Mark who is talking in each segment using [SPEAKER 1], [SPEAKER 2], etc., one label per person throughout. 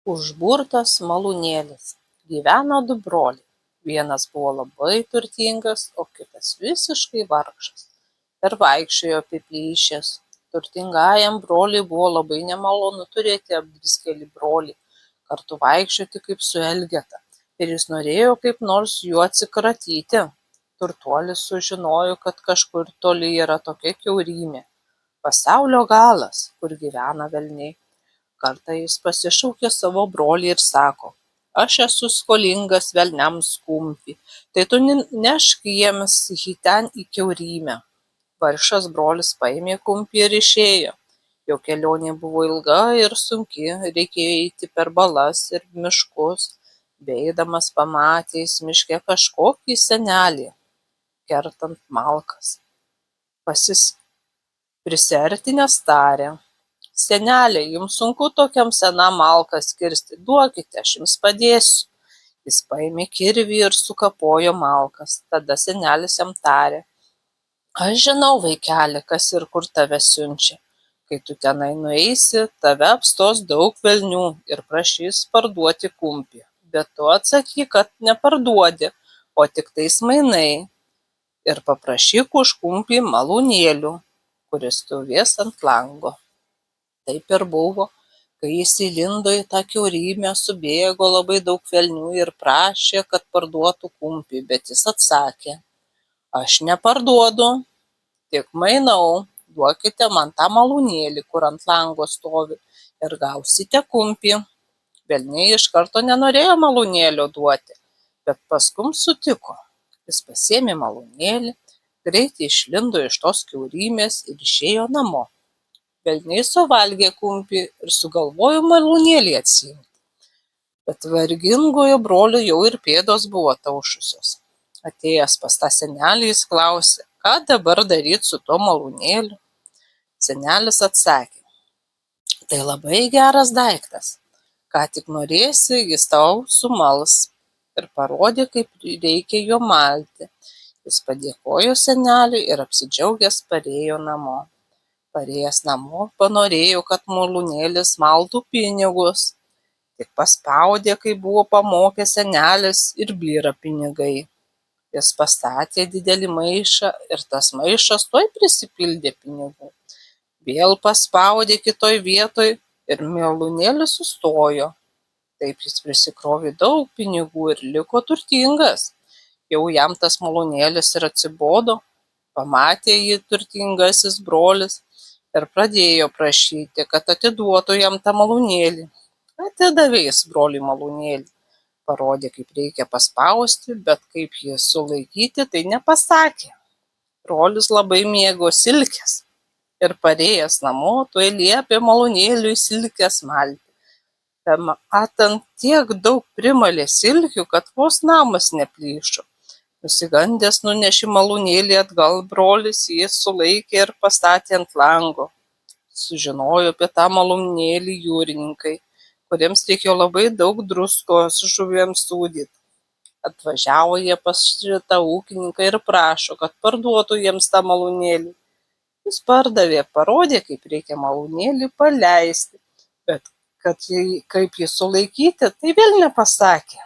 [SPEAKER 1] Užburtas malūnėlis. Gyveno du broliai. Vienas buvo labai turtingas, o kitas visiškai vargšas ir vaikščiojo apiplyšęs. Turtingajam broliui buvo labai nemalonu turėti apdriskėlį brolį, kartu vaikščioti kaip su Elgeta, ir jis norėjo kaip nors juo atsikratyti. Turtuolis sužinojo, kad kažkur toli yra tokia kiaurymė, pasaulio galas, kur gyvena velniai. Kartą jis pasišaukė savo brolį ir sako: aš esu skolingas velniams kumpį, tai tu nešk jiems jį ten į kiaurymę. Vargšas brolis paėmė kumpį ir išėjo. Jo kelionė buvo ilga ir sunki, reikėjo eiti per balas ir miškus. Beeidamas pamatė jis miške kažkokį senelį, kertant malkas. Prisiartinęs tarė: seneli, jums sunku tokiam senam malkas kirsti, duokite, aš jums padėsiu. Jis paėmė kirvį ir sukapojo malkas. Tada senelis jam tarė: aš žinau, vaikeli, kas ir kur tave siunčia. Kai tu tenai nueisi, tave apstos daug velnių ir prašys parduoti kumpį. Bet tu atsakyk, kad neparduodi, o tik tais mainai. Ir paprašyk už kumpį malūnėlių, kuris stovės ant lango. Taip ir buvo. Kai jis įlindo į tą kiaurymę, subėgo labai daug velnių ir prašė, kad parduotų kumpį, bet jis atsakė: aš neparduodu, tik mainau, duokite man tą malūnėlį, kur ant lango stovi, ir gausite kumpį. Velniai iš karto nenorėjo malūnėlio duoti, bet paskui sutiko. Jis pasiėmė malūnėlį, greitai išlindo iš tos kiaurymės ir išėjo namo. Velniai suvalgė kumpį ir sugalvojo malūnėlį atsiimti. Bet vargingojo brolio jau ir pėdos buvo taušusios. Atėjęs pas tą senelį, jis klausė, ką dabar daryti su tuo malūnėliu. Senelis atsakė: tai labai geras daiktas. Ką tik norėsi, jis tau sumals, ir parodė, kaip reikia jo malti. Jis padėkojo seneliui ir apsidžiaugęs parėjo namo. Parėjęs namo, panorėjo, kad malūnėlis maltų pinigus. Tik paspaudė, kai buvo pamokęs senelis, ir byra pinigai. Jis pastatė didelį maišą ir tas maišas tuoj prisipildė pinigų. Vėl paspaudė kitoj vietoj ir malūnėlis sustojo. Taip jis prisikrovė daug pinigų ir liko turtingas. Jau jam tas malūnėlis ir atsibodo. Pamatė jį turtingasis brolis ir pradėjo prašyti, kad atiduotų jam tą malūnėlį. Atidavė jis broliui malūnėlį. Parodė, kaip reikia paspausti, bet kaip jį sulaikyti, tai nepasakė. Brolis labai mėgo silkes ir parėjęs namo, tuoj liepė malūnėliui silkes malti. Matant tiek daug primalė silkių, kad vos namas neplyšo. Nusigandęs nunešė malūnėlį atgal brolis, jį sulaikė ir pastatė ant lango. Sužinojo apie tą malūnėlį jūrininkai, kuriems reikėjo labai daug druskos žuvims sūdyti. Atvažiavo jie pas šitą ūkininką ir prašo, kad parduotų jiems tą malūnėlį. Jis pardavė, parodė, kaip reikia malūnėlį paleisti, bet kaip jį sulaikyti, tai vėl nepasakė.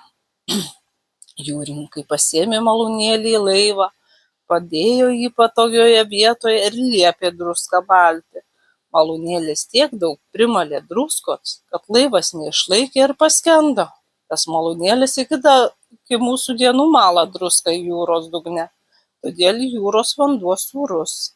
[SPEAKER 1] Jūrininkai pasiėmė malūnėlį į laivą, padėjo jį patogioje vietoje ir liepė druską malti. Malūnėlis tiek daug primalė druskos, kad laivas neišlaikė ir paskendo. Tas malūnėlis iki mūsų dienų mala druską jūros dugne, todėl jūros vanduo sūrus.